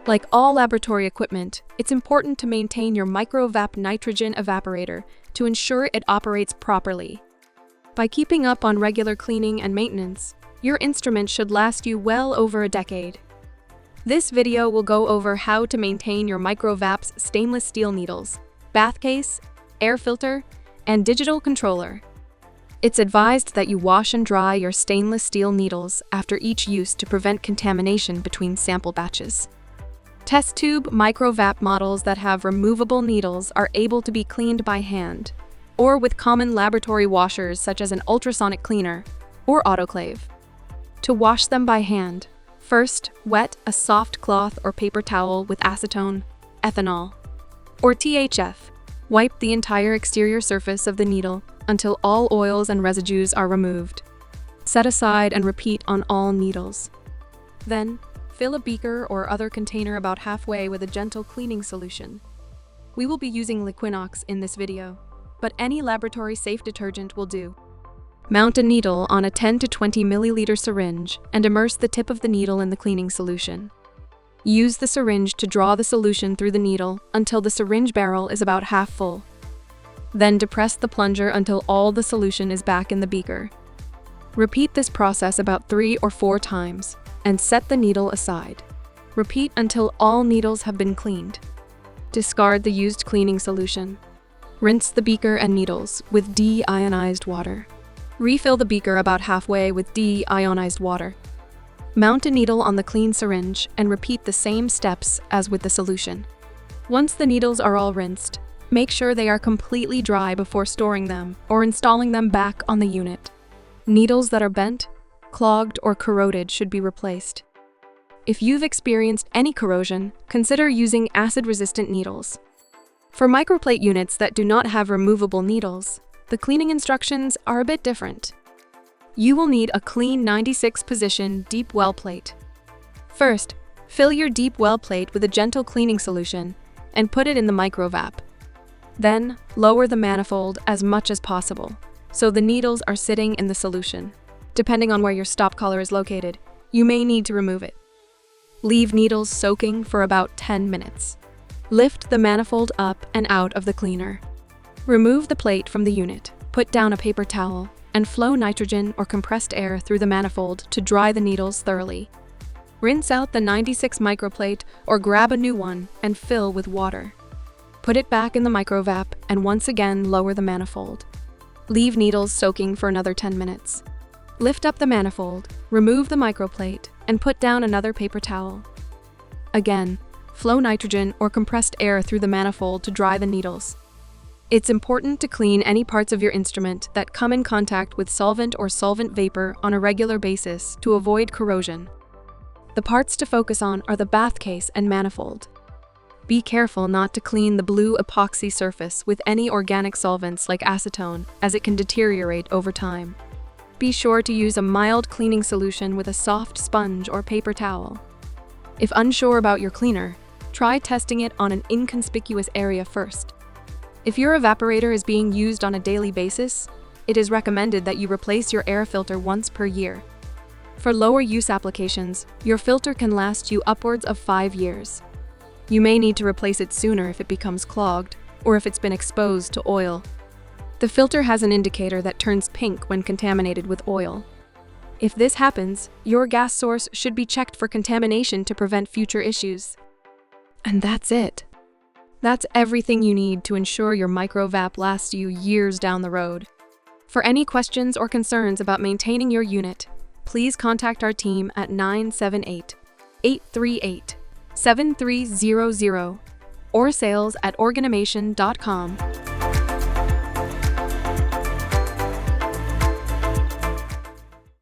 Like all laboratory equipment, it's important to maintain your MICROVAP nitrogen evaporator to ensure it operates properly. By keeping up on regular cleaning and maintenance, your instrument should last you well over a decade. This video will go over how to maintain your MICROVAP's stainless steel needles, bath case, air filter, and digital controller. It's advised that you wash and dry your stainless steel needles after each use to prevent contamination between sample batches. Test tube MICROVAP models that have removable needles are able to be cleaned by hand, or with common laboratory washers such as an ultrasonic cleaner or autoclave. To wash them by hand, first wet a soft cloth or paper towel with acetone, ethanol, or THF. Wipe the entire exterior surface of the needle until all oils and residues are removed. Set aside and repeat on all needles. Then, fill a beaker or other container about halfway with a gentle cleaning solution. We will be using Liquinox in this video, but any laboratory-safe detergent will do. Mount a needle on a 10 to 20 milliliter syringe and immerse the tip of the needle in the cleaning solution. Use the syringe to draw the solution through the needle until the syringe barrel is about half full. Then depress the plunger until all the solution is back in the beaker. Repeat this process about 3 or 4 times and set the needle aside. Repeat until all needles have been cleaned. Discard the used cleaning solution. Rinse the beaker and needles with deionized water. Refill the beaker about halfway with deionized water. Mount a needle on the clean syringe and repeat the same steps as with the solution. Once the needles are all rinsed, make sure they are completely dry before storing them or installing them back on the unit. Needles that are bent, clogged, or corroded should be replaced. If you've experienced any corrosion, consider using acid-resistant needles. For microplate units that do not have removable needles, the cleaning instructions are a bit different. You will need a clean 96-position deep well plate. First, fill your deep well plate with a gentle cleaning solution and put it in the MICROVAP. Then, lower the manifold as much as possible, so the needles are sitting in the solution. Depending on where your stop collar is located, you may need to remove it. Leave needles soaking for about 10 minutes. Lift the manifold up and out of the cleaner. Remove the plate from the unit, put down a paper towel, and flow nitrogen or compressed air through the manifold to dry the needles thoroughly. Rinse out the 96 microplate or grab a new one and fill with water. Put it back in the MICROVAP and once again lower the manifold. Leave needles soaking for another 10 minutes. Lift up the manifold, remove the microplate, and put down another paper towel. Again, flow nitrogen or compressed air through the manifold to dry the needles. It's important to clean any parts of your instrument that come in contact with solvent or solvent vapor on a regular basis to avoid corrosion. The parts to focus on are the bath case and manifold. Be careful not to clean the blue epoxy surface with any organic solvents like acetone, as it can deteriorate over time. Be sure to use a mild cleaning solution with a soft sponge or paper towel. If unsure about your cleaner, try testing it on an inconspicuous area first. If your evaporator is being used on a daily basis, it is recommended that you replace your air filter once per year. For lower use applications, your filter can last you upwards of 5 years. You may need to replace it sooner if it becomes clogged or if it's been exposed to oil. The filter has an indicator that turns pink when contaminated with oil. If this happens, your gas source should be checked for contamination to prevent future issues. And that's it. That's everything you need to ensure your MICROVAP lasts you years down the road. For any questions or concerns about maintaining your unit, please contact our team at 978-838-7300 or sales@organimation.com.